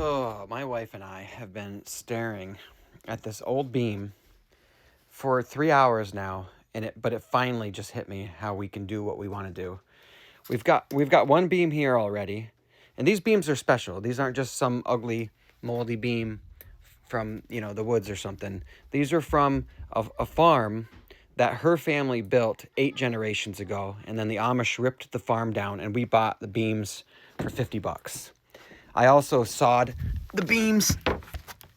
Oh, my wife and I have been staring at this old beam for 3 hours now, but it finally just hit me how we can do what we want to do. We've got one beam here already, and these beams are special. These aren't just some ugly, moldy beam from, the woods or something. These are from a farm that her family built 8 generations ago, and then the Amish ripped the farm down, and we bought the beams for $50. I also sawed the beams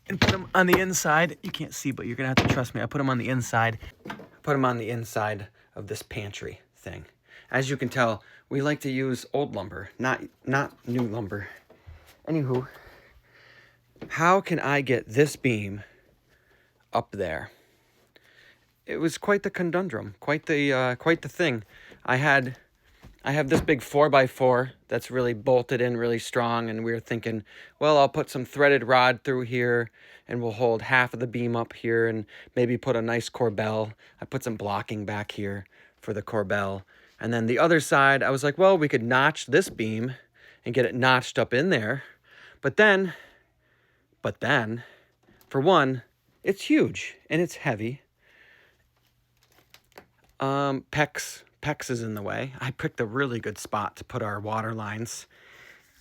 and put them on the inside. You can't see, but you're gonna have to trust me. I put them on the inside. Put them on the inside of this pantry thing. As you can tell, we like to use old lumber, not new lumber. Anywho, how can I get this beam up there? It was quite the conundrum, quite the thing. I have this big 4x4 that's really bolted in really strong, and we were thinking, well, I'll put some threaded rod through here, and we'll hold half of the beam up here, and maybe put a nice corbel. I put some blocking back here for the corbel. And then the other side, I was like, well, we could notch this beam and get it notched up in there. But then, for one, it's huge, and it's heavy. PEX is in the way. I picked a really good spot to put our water lines.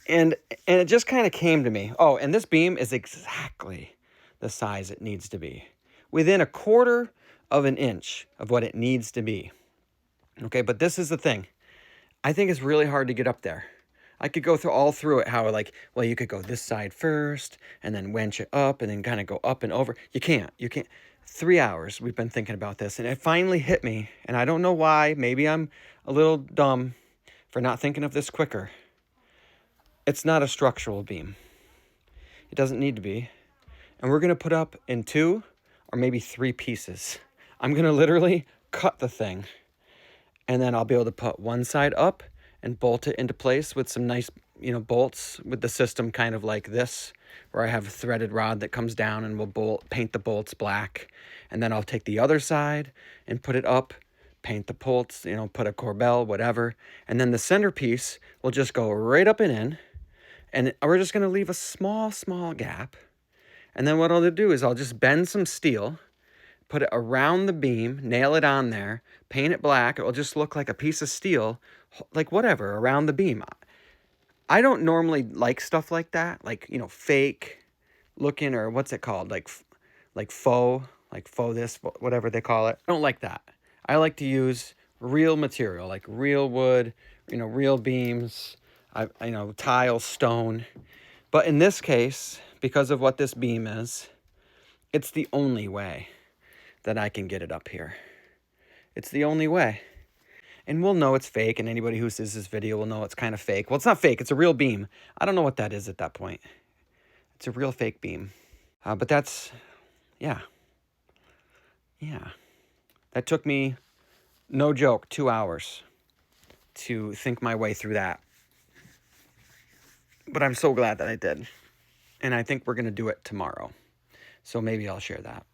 And it just kind of came to me. Oh, and this beam is exactly the size it needs to be. Within a quarter of an inch of what it needs to be. Okay, but this is the thing. I think it's really hard to get up there. I could go all through it, how well, you could go this side first, and then winch it up, and then kind of go up and over. You can't. 3 hours we've been thinking about this, and it finally hit me, and I don't know why. Maybe I'm a little dumb for not thinking of this quicker. It's not a structural beam. It doesn't need to be. And we're going to put up in 2 or maybe 3 pieces. I'm going to literally cut the thing, and then I'll be able to put one side up and bolt it into place with some nice, bolts with the system kind of like this, where I have a threaded rod that comes down and we'll paint the bolts black. And then I'll take the other side and put it up, paint the bolts, put a corbel, whatever. And then the centerpiece will just go right up and in. And we're just going to leave a small, small gap. And then what I'll do is I'll just bend some steel, put it around the beam, nail it on there, paint it black. It will just look like a piece of steel, like whatever, around the beam. I don't normally like stuff like that, like, fake looking, or what's it called? Like faux this, whatever they call it. I don't like that. I like to use real material, like real wood, real beams, tile, stone. But in this case, because of what this beam is, it's the only way that I can get it up here. It's the only way. And we'll know it's fake, and anybody who sees this video will know it's kind of fake. Well, it's not fake. It's a real beam. I don't know what that is at that point. It's a real fake beam. But that's, yeah. That took me, no joke, 2 hours to think my way through that. But I'm so glad that I did. And I think we're going to do it tomorrow. So maybe I'll share that.